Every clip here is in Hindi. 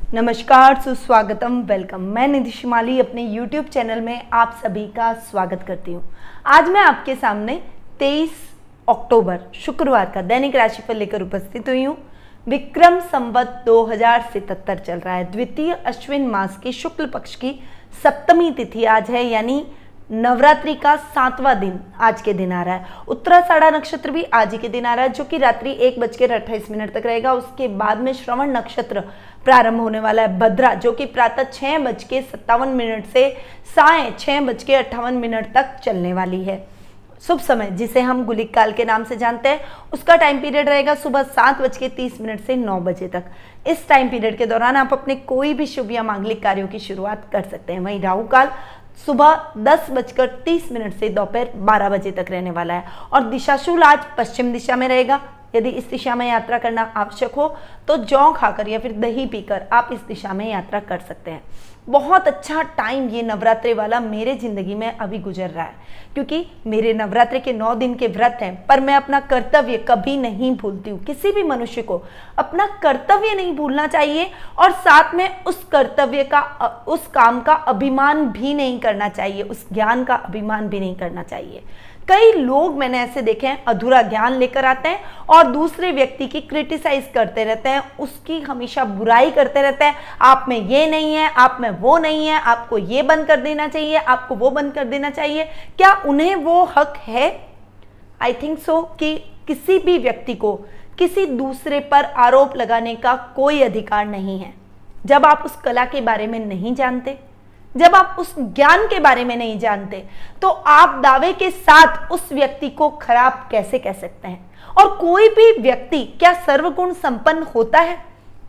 नमस्कार, सुस्वागतम, वेलकम। मैं निधि शिमाली अपने YouTube चैनल में आप सभी का स्वागत करती हूँ। आज मैं आपके सामने 23 अक्टूबर शुक्रवार का दैनिक राशिफल लेकर उपस्थित हुई हूँ। विक्रम संवत 2077 चल रहा है। द्वितीय अश्विन मास की शुक्ल पक्ष की सप्तमी तिथि आज है, यानी नवरात्रि का 7वां दिन आज के दिन आ रहा है। उत्तराषाढ़ा नक्षत्र भी आज ही के दिन आ रहा है, जो कि रात्रि 1:28 तक रहेगा। उसके बाद में श्रवण नक्षत्र प्रारंभ होने वाला है। भद्रा, जो कि प्रातः 6:57 से सायं 6:58 तक चलने वाली है। शुभ समय, जिसे हम गुलिक काल के नाम से जानते हैं, उसका टाइम पीरियड रहेगा सुबह 7:30 से 9 बजे तक। इस टाइम पीरियड के दौरान आप अपने कोई भी शुभ या मांगलिक कार्यों की शुरुआत कर सकते हैं। वहीं राहु काल सुबह 10:30 से दोपहर 12 बजे तक रहने वाला है और दिशाशूल आज पश्चिम दिशा में रहेगा। यदि इस दिशा में यात्रा करना आवश्यक हो तो जौ खाकर या फिर दही पीकर आप इस दिशा में यात्रा कर सकते हैं। बहुत अच्छा टाइम ये नवरात्रि वाला मेरे जिंदगी में अभी गुजर रहा है, क्योंकि मेरे नवरात्रि के 9 दिन के व्रत हैं, पर मैं अपना कर्तव्य कभी नहीं भूलती हूँ। किसी भी मनुष्य को अपना कर्तव्य नहीं भूलना चाहिए और साथ में उस कर्तव्य का, उस काम का अभिमान भी नहीं करना चाहिए, उस ज्ञान का अभिमान भी नहीं करना चाहिए। कई लोग मैंने ऐसे देखे हैं, अधूरा ज्ञान लेकर आते हैं और दूसरे व्यक्ति की क्रिटिसाइज करते रहते हैं, उसकी हमेशा बुराई करते रहते हैं। आप में ये नहीं है, आप में वो नहीं है, आपको ये बंद कर देना चाहिए, आपको वो बंद कर देना चाहिए। क्या उन्हें वो हक है? आई थिंक सो कि किसी भी व्यक्ति को किसी दूसरे पर आरोप लगाने का कोई अधिकार नहीं है। जब आप उस कला के बारे में नहीं जानते, जब आप उस ज्ञान के बारे में नहीं जानते, तो आप दावे के साथ उस व्यक्ति को खराब कैसे कह सकते हैं? और कोई भी व्यक्ति क्या सर्वगुण संपन्न होता है?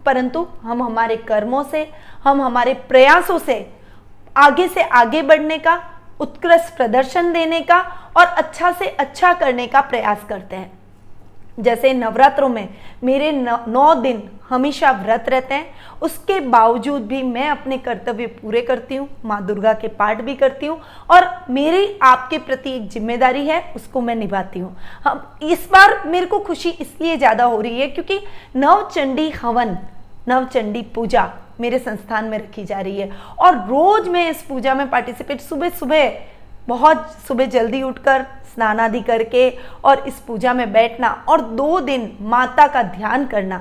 परंतु हम हमारे कर्मों से, हम हमारे प्रयासों से आगे बढ़ने का, उत्कृष्ट प्रदर्शन देने का और अच्छा से अच्छा करने का प्रयास करते हैं। जैसे नवरात्रों में मेरे 9 दिन हमेशा व्रत रहते हैं, उसके बावजूद भी मैं अपने कर्तव्य पूरे करती हूँ, माँ दुर्गा के पाठ भी करती हूँ और मेरी आपके प्रति एक जिम्मेदारी है, उसको मैं निभाती हूँ। हम इस बार मेरे को खुशी इसलिए ज़्यादा हो रही है क्योंकि नवचंडी हवन, नवचंडी पूजा मेरे संस्थान में रखी जा रही है और रोज मैं इस पूजा में पार्टिसिपेट, बहुत सुबह जल्दी उठकर स्नान आदि करके और इस पूजा में बैठना और 2 दिन माता का ध्यान करना,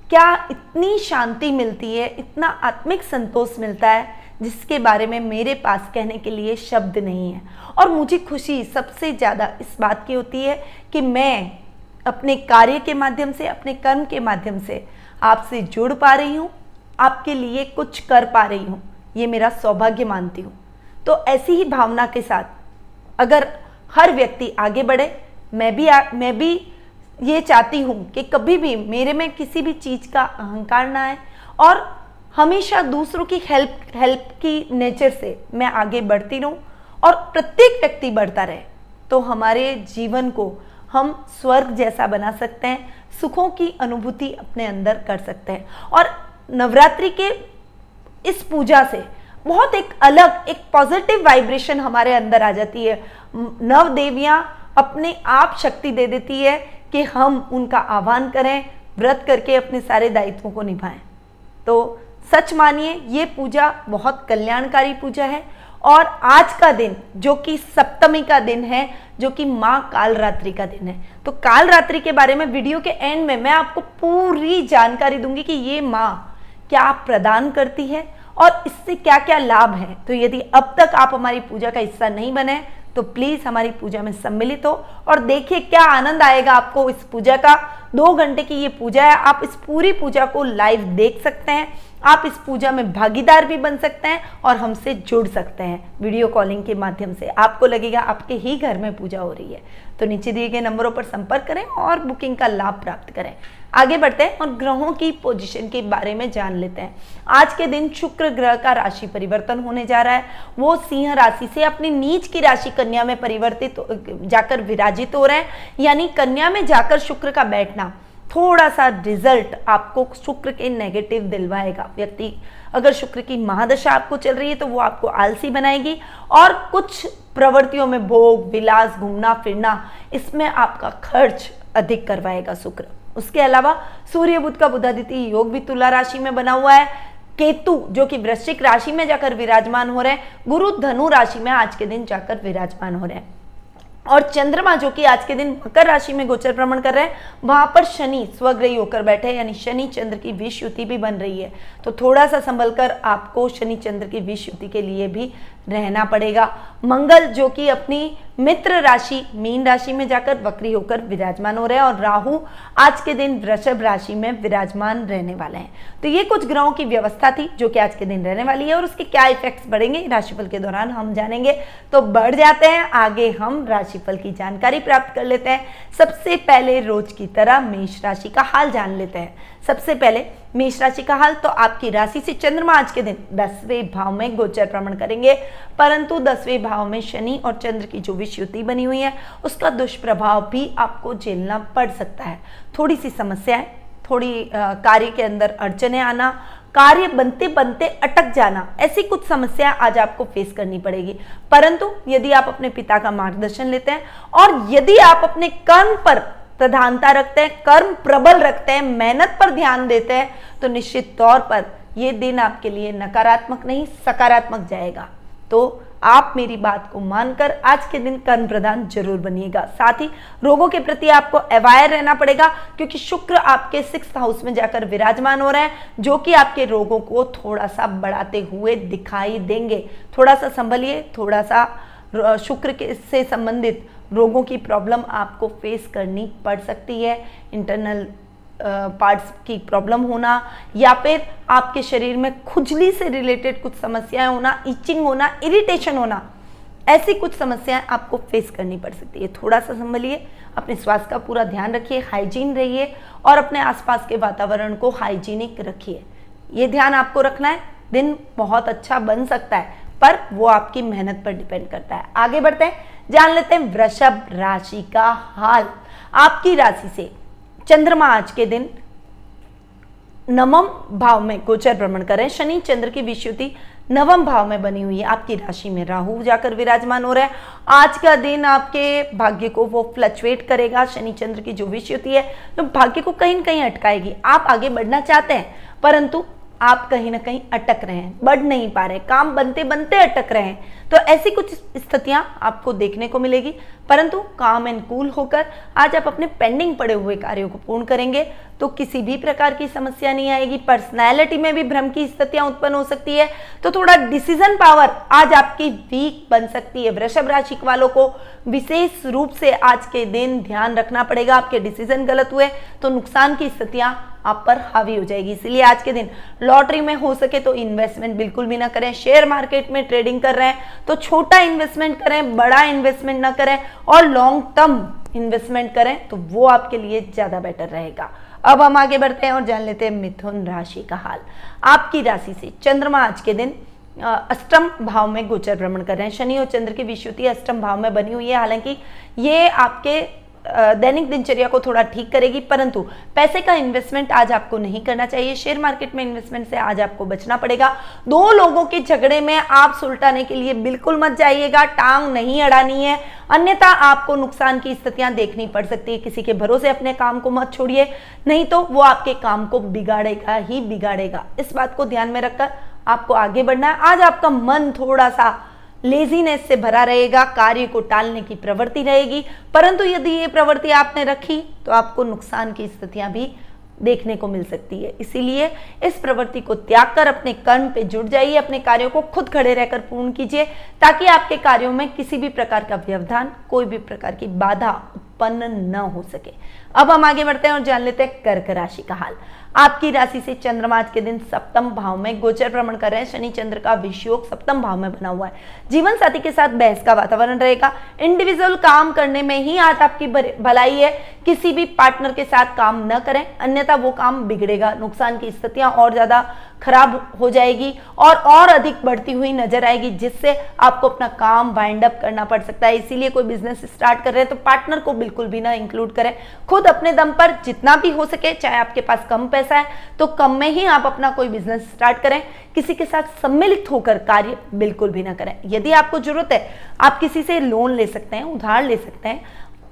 क्या इतनी शांति मिलती है, इतना आत्मिक संतोष मिलता है, जिसके बारे में मेरे पास कहने के लिए शब्द नहीं है। और मुझे खुशी सबसे ज़्यादा इस बात की होती है कि मैं अपने कार्य के माध्यम से, अपने कर्म के माध्यम से आपसे जुड़ पा रही हूँ, आपके लिए कुछ कर पा रही हूँ। ये मेरा सौभाग्य मानती हूँ। तो ऐसी ही भावना के साथ अगर हर व्यक्ति आगे बढ़े, मैं भी ये चाहती हूँ कि कभी भी मेरे में किसी भी चीज़ का अहंकार ना आए और हमेशा दूसरों की हेल्प की नेचर से मैं आगे बढ़ती रहूँ और प्रत्येक व्यक्ति बढ़ता रहे, तो हमारे जीवन को हम स्वर्ग जैसा बना सकते हैं, सुखों की अनुभूति अपने अंदर कर सकते हैं। और नवरात्रि के इस पूजा से बहुत एक अलग, एक पॉजिटिव वाइब्रेशन हमारे अंदर आ जाती है। नव देवियां अपने आप शक्ति दे देती है कि हम उनका आह्वान करें, व्रत करके अपने सारे दायित्वों को निभाएं। तो सच मानिए, ये पूजा बहुत कल्याणकारी पूजा है। और आज का दिन जो कि सप्तमी का दिन है, जो कि माँ कालरात्रि का दिन है, तो कालरात्रि के बारे में वीडियो के एंड में मैं आपको पूरी जानकारी दूंगी कि ये माँ क्या प्रदान करती है और इससे क्या क्या लाभ है। तो यदि अब तक आप हमारी पूजा का हिस्सा नहीं बने तो प्लीज हमारी पूजा में सम्मिलित हो और देखिए क्या आनंद आएगा आपको इस पूजा का। 2 घंटे की ये पूजा है, आप इस पूरी पूजा को लाइव देख सकते हैं, आप इस पूजा में भागीदार भी बन सकते हैं और हमसे जुड़ सकते हैं वीडियो कॉलिंग के माध्यम से। आपको लगेगा आपके ही घर में पूजा हो रही है। तो नीचे दिए गए नंबरों पर संपर्क करें और बुकिंग का लाभ प्राप्त करें। आगे बढ़ते हैं और ग्रहों की पोजीशन के बारे में जान लेते हैं। आज के दिन शुक्र ग्रह का राशि परिवर्तन होने जा रहा है। वो सिंह राशि से अपनी नीच की राशि कन्या में परिवर्तित जाकर विराजित हो रहे हैं, यानी कन्या में जाकर शुक्र का बैठना थोड़ा सा रिजल्ट आपको शुक्र के नेगेटिव दिलवाएगा। व्यक्ति अगर शुक्र की महादशा आपको चल रही है तो वो आपको आलसी बनाएगी और कुछ प्रवृत्तियों में भोग विलास, घूमना फिरना, इसमें आपका खर्च अधिक करवाएगा शुक्र। उसके अलावा सूर्य बुध का बुधादित्य योग भी तुला राशि में बना हुआ है। केतु जो कि वृश्चिक राशि में जाकर विराजमान हो रहे हैं, गुरु धनु राशि में आज के दिन जाकर विराजमान हो रहे हैं, और चंद्रमा जो कि आज के दिन मकर राशि में गोचर भ्रमण कर रहे हैं, वहां पर शनि स्वग्रही होकर बैठे, यानी शनि चंद्र की विष युति भी बन रही है। तो थोड़ा सा संभल कर आपको शनि चंद्र की विष युति के लिए भी रहना पड़ेगा। मंगल जो कि अपनी मित्र राशि मीन राशि में जाकर वक्री होकर विराजमान हो रहे हैं, और राहु आज के दिन वृषभ राशि में विराजमान रहने वाले हैं। तो ये कुछ ग्रहों की व्यवस्था थी जो कि आज के दिन रहने वाली है, और उसके क्या इफेक्ट्स बढ़ेंगे राशिफल के दौरान हम जानेंगे। तो बढ़ जाते हैं आगे, हम राशिफल की जानकारी प्राप्त कर लेते हैं। सबसे पहले रोज की तरह मेष राशि का हाल जान लेते हैं। सबसे पहले मेष राशि का हाल, तो आपकी राशि से चंद्रमा आज के दिन 10वें भाव में गोचर भ्रमण करेंगे, परंतु 10वें भाव में शनि और चंद्र की जो विष युति बनी हुई है उसका दुष्प्रभाव भी आपको झेलना पड़ सकता है। थोड़ी सी समस्याएं, थोड़ी कार्य के अंदर अड़चने आना, कार्य बनते बनते अटक जाना, ऐसी कुछ समस्या आज आपको फेस करनी पड़ेगी। परंतु यदि आप अपने पिता का मार्गदर्शन लेते हैं और यदि आप अपने कर्म पर प्रधानता रखते हैं, कर्म प्रबल रखते हैं, मेहनत पर ध्यान देते हैं, तो निश्चित तौर पर यह दिन आपके लिए नकारात्मक नहीं सकारात्मक जाएगा। तो आप मेरी बात को मानकर आज के दिन कर्म प्रधान जरूर बनिएगा। साथ ही रोगों के प्रति आपको अवेयर रहना पड़ेगा, क्योंकि शुक्र आपके 6th हाउस में जाकर विराजमान हो रहे हैं, जो कि आपके रोगों को थोड़ा सा बढ़ाते हुए दिखाई देंगे। थोड़ा सा संभलिए, थोड़ा सा शुक्र के से संबंधित रोगों की प्रॉब्लम आपको फेस करनी पड़ सकती है। इंटरनल पार्ट्स की प्रॉब्लम होना, या फिर आपके शरीर में खुजली से रिलेटेड कुछ समस्याएं होना, इचिंग होना, इरिटेशन होना, ऐसी कुछ समस्याएं आपको फेस करनी पड़ सकती है। थोड़ा सा संभलिए, अपने स्वास्थ्य का पूरा ध्यान रखिए, हाइजीन रहिए और अपने आसपास के वातावरण को हाइजीनिक रखिए। ये ध्यान आपको रखना है। दिन बहुत अच्छा बन सकता है, पर वो आपकी मेहनत पर डिपेंड करता है। आगे बढ़ते हैं, जान लेते हैं वृषभ राशि का हाल। आपकी राशि से चंद्रमा आज के दिन 9वें भाव में गोचर भ्रमण करें। शनि चंद्र की विष युति 9वें भाव में बनी हुई है। आपकी राशि में राहु जाकर विराजमान हो रहा है। आज का दिन आपके भाग्य को वो फ्लक्चुएट करेगा। शनि चंद्र की जो विष युति है तो भाग्य को कहीं न कहीं अटकाएगी। आप आगे बढ़ना चाहते हैं, परंतु आप कहीं ना कहीं अटक रहे हैं, बढ़ नहीं पा रहे, काम बनते बनते अटक रहे हैं। तो ऐसी कुछ स्थितियां आपको देखने को मिलेगी, परंतु काम एंड कूल होकर आज आप अपने पेंडिंग पड़े हुए कार्यों को पूर्ण करेंगे तो किसी भी प्रकार की समस्या नहीं आएगी। पर्सनैलिटी में भी भ्रम की स्थितियां उत्पन्न हो सकती है, तो थोड़ा डिसीजन पावर आज आपकी वीक बन सकती है। वृषभ राशि वालों को विशेष रूप से आज के दिन ध्यान रखना पड़ेगा। आपके डिसीजन गलत हुए तो नुकसान की स्थितियां आप पर हावी हो जाएगी। इसलिए आज के दिन लॉटरी में हो सके तो इन्वेस्टमेंट बिल्कुल भी ना करें। शेयर मार्केट में ट्रेडिंग कर रहे हैं तो छोटा इन्वेस्टमेंट करें, बड़ा इन्वेस्टमेंट ना करें, और लॉन्ग टर्म इन्वेस्टमेंट करें तो वो आपके लिए ज्यादा बेटर रहेगा। अब हम आगे बढ़ते हैं और जान लेते हैं मिथुन राशि का हाल। आपकी राशि से चंद्रमा आज के दिन अष्टम भाव में गोचर भ्रमण कर रहे हैं। शनि और चंद्र की विष युति अष्टम भाव में बनी हुई है। हालांकि ये आपके दैनिक दिनचर्या को थोड़ा ठीक करेगी, परंतु पैसे का इन्वेस्टमेंट आज आपको नहीं करना चाहिए। शेयर मार्केट में इन्वेस्टमेंट से आज आपको बचना पड़ेगा। दो लोगों के झगड़े में आप सुलटाने के लिए बिल्कुल मत जाइएगा, टांग नहीं अड़ानी है, अन्यथा आपको नुकसान की स्थितियां देखनी पड़ सकती है। किसी के भरोसे अपने काम को मत छोड़िए, नहीं तो वो आपके काम को बिगाड़ेगा ही बिगाड़ेगा। इस बात को ध्यान में रखकर आपको आगे बढ़ना है। आज आपका मन थोड़ा सा लेजीनेस से भरा रहेगा, कार्य को टालने की प्रवृत्ति रहेगी, परंतु यदि ये प्रवृत्ति आपने रखी तो आपको नुकसान की स्थितियां भी देखने को मिल सकती है। इसीलिए इस प्रवृत्ति को त्याग कर अपने कर्म पे जुट जाइए, अपने कार्यों को खुद खड़े रहकर पूर्ण कीजिए, ताकि आपके कार्यों में किसी भी प्रकार का व्यवधान, कोई भी प्रकार की बाधा उत्पन्न न हो सके। अब हम आगे बढ़ते हैं और जान लेते हैं कर्क राशि का हाल। आपकी राशि से चंद्रमा आज के दिन सप्तम भाव में गोचर भ्रमण कर रहे हैं। शनि चंद्र का विषयोग सप्तम भाव में बना हुआ है। जीवन साथी के साथ बहस का वातावरण रहेगा। इंडिविजुअल काम करने में ही आज आपकी भलाई है। किसी भी पार्टनर के साथ काम न करें, अन्यथा वो काम बिगड़ेगा, नुकसान की स्थितियां और ज्यादा खराब हो जाएगी और अधिक बढ़ती हुई नजर आएगी, जिससे आपको अपना काम वाइंड अप करना पड़ सकता है। इसीलिए कोई बिजनेस स्टार्ट कर रहे हैं तो पार्टनर को बिल्कुल भी ना इंक्लूड करें। खुद अपने दम पर जितना भी हो सके, चाहे आपके पास कम पैसा है तो कम में ही आप अपना कोई बिजनेस स्टार्ट करें। किसी के साथ सम्मिलित होकर कार्य बिल्कुल भी ना करें। यदि आपको जरूरत है आप किसी से लोन ले सकते हैं, उधार ले सकते हैं,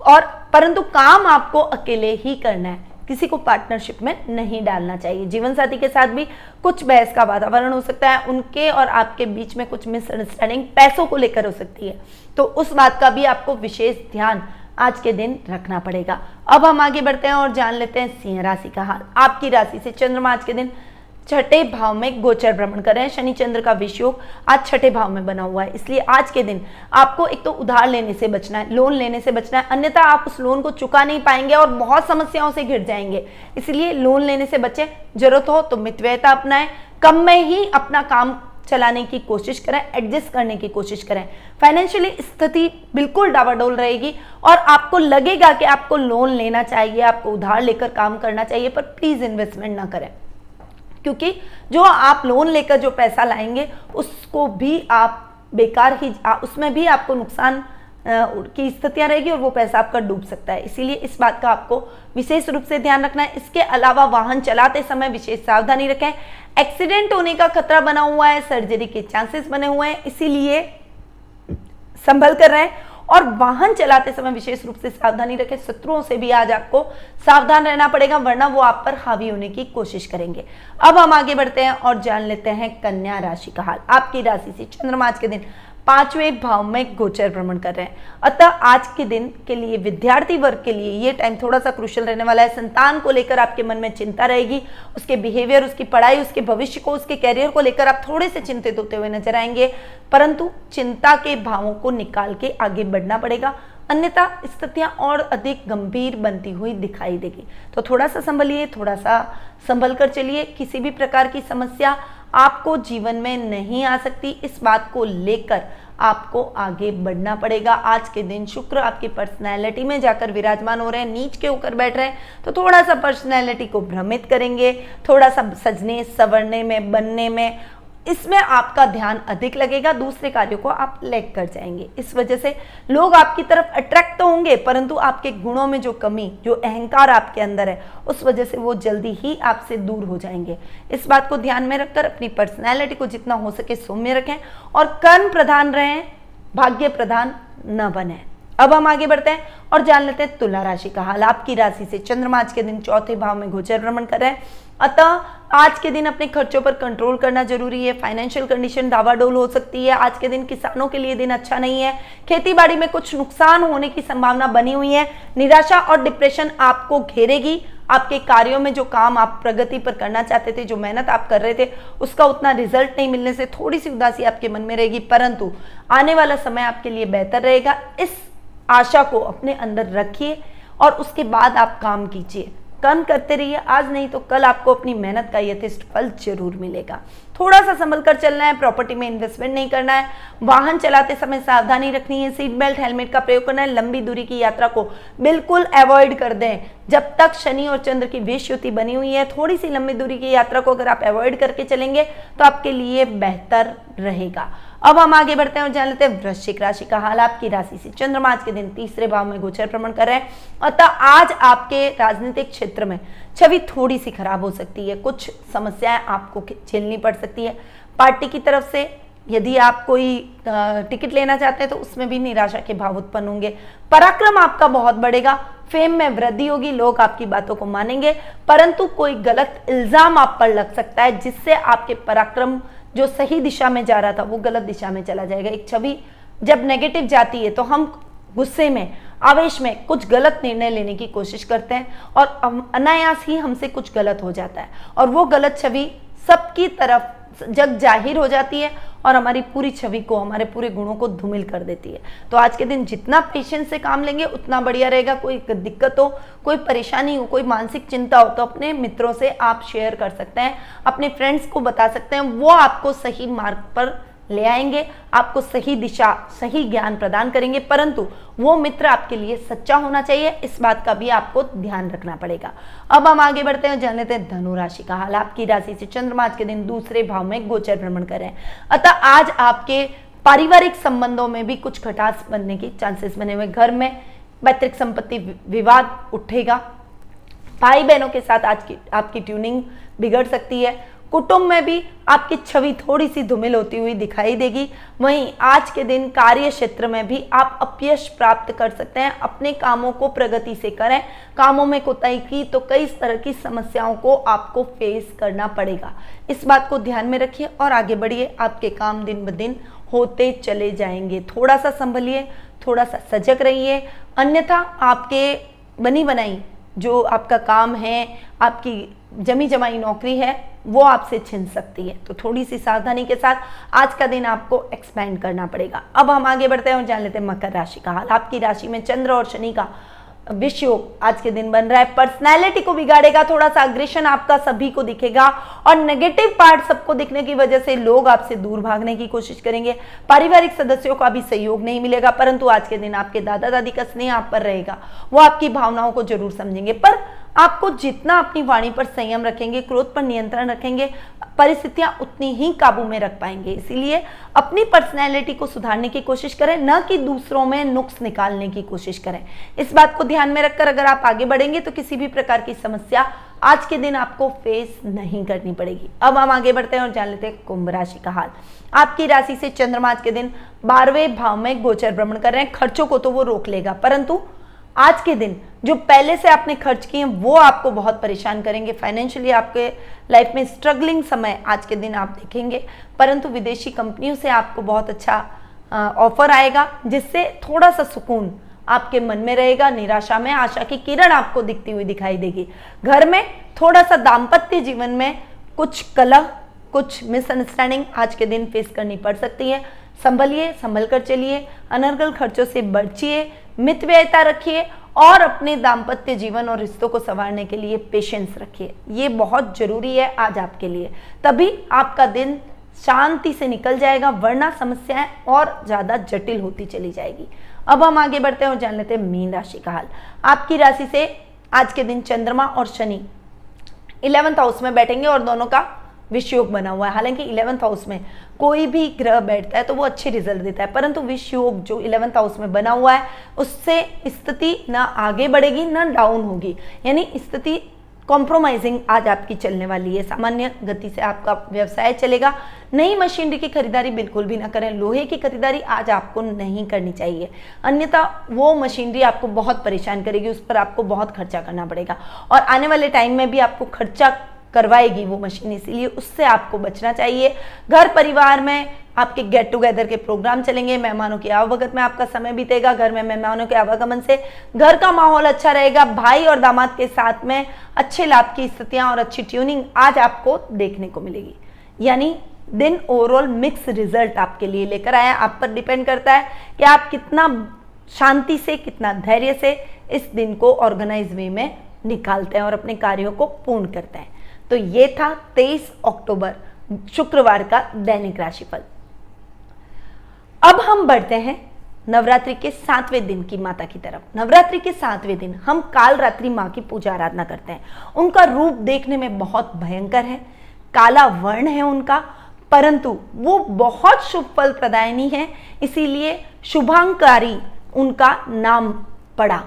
और परंतु काम आपको अकेले ही करना है। किसी को पार्टनरशिप में नहीं डालना चाहिए। जीवन साथी के साथ भी कुछ बहस का वातावरण हो सकता है, उनके और आपके बीच में कुछ मिसअंडरस्टैंडिंग पैसों को लेकर हो सकती है, तो उस बात का भी आपको विशेष ध्यान आज के दिन रखना पड़ेगा। अब हम आगे बढ़ते हैं और जान लेते हैं सिंह राशि का हाल। आपकी राशि से चंद्रमा आज के दिन छठे भाव में गोचर भ्रमण कर रहे हैं। शनि चंद्र का विषयोग आज छठे भाव में बना हुआ है, इसलिए आज के दिन आपको एक तो उधार लेने से बचना है, लोन लेने से बचना है, अन्यथा आप उस लोन को चुका नहीं पाएंगे और बहुत समस्याओं से घिर जाएंगे। इसलिए लोन लेने से बचें, जरूरत हो तो मितव्ययता अपनाएं, कम में ही अपना काम चलाने की कोशिश करें, एडजस्ट करने की कोशिश करें। फाइनेंशियली स्थिति बिल्कुल डावाडोल रहेगी और आपको लगेगा कि आपको लोन लेना चाहिए, आपको उधार लेकर काम करना चाहिए, पर प्लीज इन्वेस्टमेंट ना करें, क्योंकि जो आप लोन लेकर जो पैसा लाएंगे उसको भी आप बेकार ही, उसमें भी आपको नुकसान की स्थितियां रहेगी और वो पैसा आपका डूब सकता है। इसीलिए इस बात का आपको विशेष रूप से ध्यान रखना है। इसके अलावा वाहन चलाते समय विशेष सावधानी रखें। एक्सीडेंट होने का खतरा बना हुआ है, सर्जरी के चांसेस बने हुए हैं, इसीलिए संभल कर रहें और वाहन चलाते समय विशेष रूप से सावधानी रखें। शत्रुओं से भी आज आपको सावधान रहना पड़ेगा, वरना वो आप पर हावी होने की कोशिश करेंगे। अब हम आगे बढ़ते हैं और जान लेते हैं कन्या राशि का हाल। आपकी राशि से चंद्रमा आज के दिन पांचवें भाव में गोचर भ्रमण कर रहे हैं, अतः आज के दिन के लिए विद्यार्थी वर्ग के लिए ये टाइम थोड़ा सा क्रूशियल रहने वाला है। संतान को लेकर आपके मन में चिंता रहेगी, उसके बिहेवियर, उसकी पढ़ाई, उसके भविष्य को, उसके कैरियर को लेकर आप थोड़े से चिंतित होते हुए नजर आएंगे, परंतु चिंता के भावों को निकाल के आगे बढ़ना पड़ेगा, अन्यथा स्थितियां और अधिक गंभीर बनती हुई दिखाई देगी। तो थोड़ा सा संभलिए, थोड़ा सा संभल कर चलिए। किसी भी प्रकार की समस्या आपको जीवन में नहीं आ सकती, इस बात को लेकर आपको आगे बढ़ना पड़ेगा। आज के दिन शुक्र आपकी पर्सनैलिटी में जाकर विराजमान हो रहे हैं, नीच के होकर बैठ रहे हैं, तो थोड़ा सा पर्सनैलिटी को भ्रमित करेंगे, थोड़ा सा सजने संवरने में, बनने में, इसमें आपका ध्यान अधिक लगेगा, दूसरे कार्यों को आप लैग कर जाएंगे। इस वजह से लोग आपकी तरफ अट्रैक्ट तो होंगे, परंतु आपके गुणों में जो कमी, जो अहंकार आपके अंदर है, उस वजह से वो जल्दी ही आपसे दूर हो जाएंगे। इस बात को ध्यान में रखकर अपनी पर्सनैलिटी को जितना हो सके सौम्य रखें और कर्म प्रधान रहें, भाग्य प्रधान न बने। अब हम आगे बढ़ते हैं और जान लेते हैं तुला राशि का हाल। आपकी राशि से चंद्रमा आज के दिन चौथे भाव में गोचर भ्रमण कर रहे हैं, अतः आज के दिन अपने खर्चों पर कंट्रोल करना जरूरी है। फाइनेंशियल कंडीशन डावाडोल हो सकती है। आज के दिन किसानों के लिए दिन अच्छा नहीं है, खेती बाड़ी में कुछ नुकसान होने की संभावना बनी हुई है। निराशा और डिप्रेशन आपको घेरेगी। आपके कार्यों में जो काम आप प्रगति पर करना चाहते थे, जो मेहनत आप कर रहे थे, उसका उतना रिजल्ट नहीं मिलने से थोड़ी सी उदासी आपके मन में रहेगी, परंतु आने वाला समय आपके लिए बेहतर रहेगा। इस आशा को अपने अंदर रखिए और उसके बाद आप काम कीजिए, कर्म करते रहिए। आज नहीं तो कल आपको अपनी मेहनत का यथेष्ट फल जरूर मिलेगा। थोड़ा सा संभल कर चलना है, प्रॉपर्टी में इन्वेस्टमेंट नहीं करना है, वाहन चलाते समय सावधानी रखनी है, सीट बेल्ट हेलमेट का प्रयोग करना है, लंबी दूरी की यात्रा को बिल्कुल अवॉइड कर दें। जब तक शनि और चंद्र की विष युति बनी हुई है, थोड़ी सी लंबी दूरी की यात्रा को अगर आप अवॉइड करके चलेंगे तो आपके लिए बेहतर रहेगा। अब हम आगे बढ़ते हैं और जान लेते हैं वृश्चिक राशि का हाल। आपकी राशि से चंद्रमा आज के दिन तीसरे भाव में गोचर भ्रमण कर रहे हैं, अतः आज आपके राजनीतिक क्षेत्र में छवि थोड़ी सी खराब हो सकती है, कुछ समस्याएं आपको झेलनी पड़ सकती है। पार्टी की तरफ से यदि आप कोई टिकट लेना चाहते हैं तो उसमें भी निराशा के भाव उत्पन्न होंगे। पराक्रम आपका बहुत बढ़ेगा, फेम में वृद्धि होगी, लोग आपकी बातों को मानेंगे, परंतु कोई गलत इल्जाम आप पर लग सकता है जिससे आपके पराक्रम जो सही दिशा में जा रहा था वो गलत दिशा में चला जाएगा। एक छवि जब नेगेटिव जाती है तो हम गुस्से में, आवेश में कुछ गलत निर्णय लेने की कोशिश करते हैं और अनायास ही हमसे कुछ गलत हो जाता है और वो गलत छवि सबकी तरफ जग जाहिर हो जाती है और हमारी पूरी छवि को, हमारे पूरे गुणों को धूमिल कर देती है। तो आज के दिन जितना पेशेंस से काम लेंगे उतना बढ़िया रहेगा। कोई दिक्कत हो, कोई परेशानी हो, कोई मानसिक चिंता हो तो अपने मित्रों से आप शेयर कर सकते हैं, अपने फ्रेंड्स को बता सकते हैं, वो आपको सही मार्ग पर ले आएंगे, आपको सही दिशा, सही ज्ञान प्रदान करेंगे, परंतु वो मित्र आपके लिए सच्चा होना चाहिए। इस बात का भी आपको ध्यान रखना पड़ेगा। अब हम आगे बढ़ते हैं, जान लेते हैं धनु राशि का हाल। आपकी राशि से चंद्रमा आज के दिन दूसरे भाव में गोचर भ्रमण कर रहे हैं, अतः आज आपके पारिवारिक संबंधों में भी कुछ खटास बनने की चांसेस बने हुए। घर में पैतृक संपत्ति विवाद उठेगा, भाई बहनों के साथ आज की आपकी ट्यूनिंग बिगड़ सकती है, कुटुंब में भी आपकी छवि थोड़ी सी धूमिल होती हुई दिखाई देगी। वहीं आज के दिन कार्य क्षेत्र में भी आप अपयश प्राप्त कर सकते हैं। अपने कामों को प्रगति से करें। कामों में कोताही की तो कई तरह की समस्याओं को आपको फेस करना पड़ेगा। इस बात को ध्यान में रखिए और आगे बढ़िए। आपके काम दिन ब दिन होते चले जाएंगे। थोड़ा सा संभलिए, थोड़ा सा सजग रहिए, अन्यथा आपके बनी बनाई जो आपका काम है, आपकी जमी जमाई नौकरी है, वो आपसे छिन सकती है। तो थोड़ी सी सावधानी के साथ आज का दिन आपको एक्सपेंड करना पड़ेगा। अब हम आगे बढ़ते हैं और जान लेते हैं मकर राशि का हाल। आपकी राशि में चंद्र और शनि का विषय योग आज के दिन बन रहा है। पर्सनैलिटी को बिगाड़ेगा, थोड़ा सा अग्रेशन आपका सभी को दिखेगा और नेगेटिव पार्ट सबको दिखने की वजह से लोग आपसे दूर भागने की कोशिश करेंगे। पारिवारिक सदस्यों का भी सहयोग नहीं मिलेगा, परंतु आज के दिन आपके दादा दादी का स्नेह आप पर रहेगा। वो आपकी भावनाओं को जरूर समझेंगे, पर आपको जितना अपनी वाणी पर संयम रखेंगे, क्रोध पर नियंत्रण रखेंगे, परिस्थितियां उतनी ही काबू में रख पाएंगे। इसीलिए अपनी पर्सनैलिटी को सुधारने की कोशिश करें, न कि दूसरों में नुक्स निकालने की कोशिश करें। इस बात को ध्यान में रखकर अगर आप आगे बढ़ेंगे तो किसी भी प्रकार की समस्या आज के दिन आपको फेस नहीं करनी पड़ेगी। अब हम आगे बढ़ते हैं और जान लेते हैं कुंभ राशि का हाल। आपकी राशि से चंद्रमा आज के दिन 12वें भाव में गोचर भ्रमण कर रहे हैं। खर्चों को तो वो रोक लेगा, परंतु आज के दिन जो पहले से आपने खर्च किए हैं वो आपको बहुत परेशान करेंगे। फाइनेंशियली आपके लाइफ में स्ट्रगलिंग समय आज के दिन आप देखेंगे, परंतु विदेशी कंपनियों से आपको बहुत अच्छा ऑफर आएगा, जिससे थोड़ा सा सुकून आपके मन में रहेगा। निराशा में आशा की किरण आपको दिखती हुई दिखाई देगी। घर में थोड़ा सा दाम्पत्य जीवन में कुछ कलह, कुछ मिसअंडरस्टैंडिंग आज के दिन फेस करनी पड़ सकती है। संभलिए, संभल कर चलिए, अनर्गल खर्चों से बचिए, मितव्ययिता रखिए और अपने दाम्पत्य जीवन और रिश्तों को संवारने के लिए पेशेंस रखिए। ये बहुत जरूरी है आज आपके लिए, तभी आपका दिन शांति से निकल जाएगा, वरना समस्याएं और ज्यादा जटिल होती चली जाएगी। अब हम आगे बढ़ते हैं और जान लेते हैं मीन राशि का हाल। आपकी राशि से आज के दिन चंद्रमा और शनि 11th हाउस में बैठेंगे और दोनों का विषय योग बना हुआ है। हालांकि 11th हाउस में कोई भी ग्रह बैठता है तो वो अच्छे रिजल्ट देता है, परंतु विषय योग जो 11th हाउस में बना हुआ है उससे स्थिति ना आगे बढ़ेगी ना डाउन होगी, यानी स्थिति कॉम्प्रोमाइजिंग आज आपकी चलने वाली है। सामान्य गति से आपका व्यवसाय चलेगा। नई मशीनरी की खरीदारी बिल्कुल भी ना करें। लोहे की खरीदारी आज आपको नहीं करनी चाहिए, अन्यथा वो मशीनरी आपको बहुत परेशान करेगी, उस पर आपको बहुत खर्चा करना पड़ेगा और आने वाले टाइम में भी आपको खर्चा करवाएगी वो मशीन, इसीलिए उससे आपको बचना चाहिए। घर परिवार में आपके गेट टुगेदर के प्रोग्राम चलेंगे, मेहमानों की आवागमन में आपका समय बीतेगा। घर में मेहमानों के आवागमन से घर का माहौल अच्छा रहेगा। भाई और दामाद के साथ में अच्छे लाभ की स्थितियां और अच्छी ट्यूनिंग आज आपको देखने को मिलेगी। यानी दिन ओवरऑल मिक्स रिजल्ट आपके लिए लेकर आया। आप पर डिपेंड करता है कि आप कितना शांति से, कितना धैर्य से इस दिन को ऑर्गेनाइज वे में निकालते हैं और अपने कार्यों को पूर्ण करते हैं। तो ये था 23 अक्टूबर शुक्रवार का दैनिक राशिफल। अब हम बढ़ते हैं नवरात्रि के 7वें दिन की माता की तरफ। नवरात्रि के 7वें दिन हम कालरात्रि माँ की पूजा आराधना करते हैं। उनका रूप देखने में बहुत भयंकर है, काला वर्ण है उनका, परंतु वो बहुत शुभ फल प्रदायिनी है, इसीलिए शुभांकारी उनका नाम पड़ा।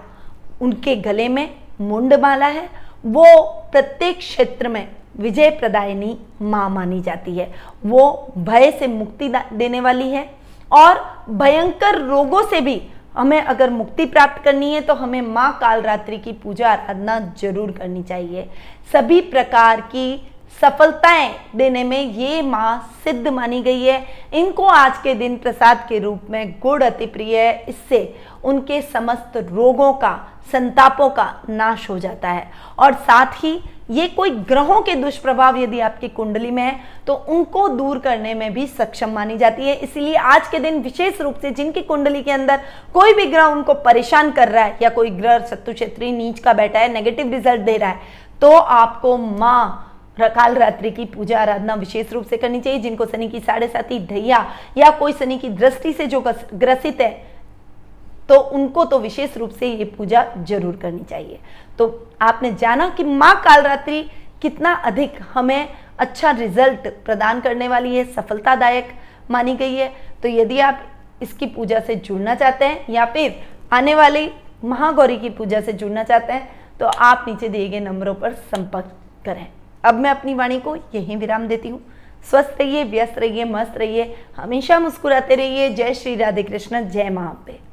उनके गले में मुंडमाला है। वो प्रत्येक क्षेत्र में विजय प्रदायिनी मां मानी जाती है। वो भय से मुक्ति देने वाली है और भयंकर रोगों से भी हमें अगर मुक्ति प्राप्त करनी है तो हमें मां कालरात्रि की पूजा आराधना जरूर करनी चाहिए। सभी प्रकार की सफलताएं देने में ये मां सिद्ध मानी गई है। इनको आज के दिन प्रसाद के रूप में गुड़ अति प्रिय है। इससे उनके समस्त रोगों का, संतापों का नाश हो जाता है और साथ ही ये कोई ग्रहों के दुष्प्रभाव यदि आपकी कुंडली में है तो उनको दूर करने में भी सक्षम मानी जाती है। इसलिए आज के दिन विशेष रूप से जिनकी कुंडली के अंदर कोई भी ग्रह उनको परेशान कर रहा है या कोई ग्रह शत्रु क्षेत्रीय नीच का बैठा है, नेगेटिव रिजल्ट दे रहा है, तो आपको माँ कालरात्रि की पूजा आराधना विशेष रूप से करनी चाहिए। जिनको शनि की 7.5 ढैया या कोई शनि की दृष्टि से जो ग्रसित है तो उनको तो विशेष रूप से ये पूजा जरूर करनी चाहिए। तो आपने जाना कि माँ कालरात्रि कितना अधिक हमें अच्छा रिजल्ट प्रदान करने वाली है, सफलतादायक मानी गई है। तो यदि आप इसकी पूजा से जुड़ना चाहते हैं या फिर आने वाली महागौरी की पूजा से जुड़ना चाहते हैं तो आप नीचे दिए गए नंबरों पर संपर्क करें। अब मैं अपनी वाणी को यहीं विराम देती हूँ। स्वस्थ रहिए, व्यस्त रहिए, मस्त रहिए, हमेशा मुस्कुराते रहिए। जय श्री राधे कृष्ण, जय मां अम्बे।